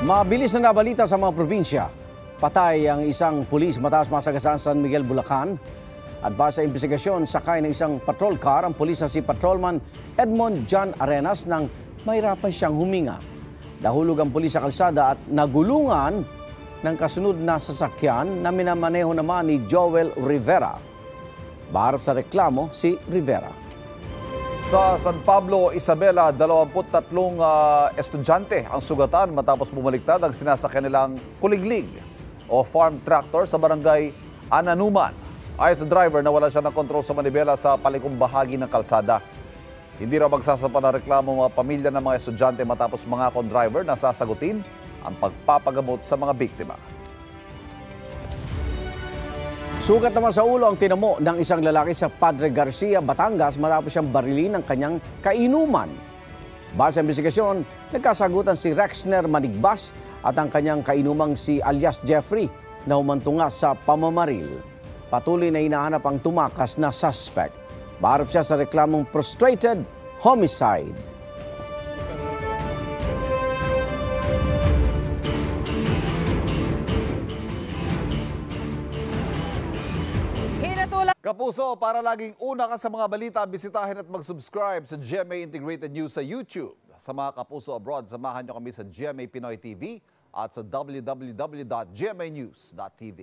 Mabilis na nabalita sa mga probinsya. Patay ang isang pulis matapos masagasaan sa San Miguel, Bulacan. At base sa investigasyon, sakay ng isang patrol car ang pulis na si Patrolman Edmond John Arenas nang mahirapan siyang huminga. Nahulog ang pulis sa kalsada at nagulungan ng kasunod na sasakyan na minamaneho naman ni Joel Rivera. Baharap sa reklamo si Rivera. Sa San Pablo, Isabela, 23 estudyante ang sugatan matapos bumaliktad ang sinasakyan nilang kuliglig o farm tractor sa barangay Ananuman. Ayon sa driver, nawala siya ng kontrol sa manibela sa palikong bahagi ng kalsada. Hindi raw magsasapa ng reklamo mga pamilya ng mga estudyante matapos mga driver na sasagutin ang pagpapagamot sa mga biktima. Sugat naman sa ulo ang tinamo ng isang lalaki sa Padre Garcia, Batangas matapos siyang barilin ng kanyang kainuman. Base sa investigasyon, nagkasagutan si Rexner Manigbas at ang kanyang kainumang si alias Jeffrey na humantunga sa pamamaril. Patuloy na hinahanap ang tumakas na suspect. Baharap siya sa reklamong frustrated homicide. Kapuso, para laging una ka sa mga balita, bisitahin at mag-subscribe sa GMA Integrated News sa YouTube. Sa mga kapuso abroad, samahan nyo kami sa GMA Pinoy TV at sa www.gmanews.tv.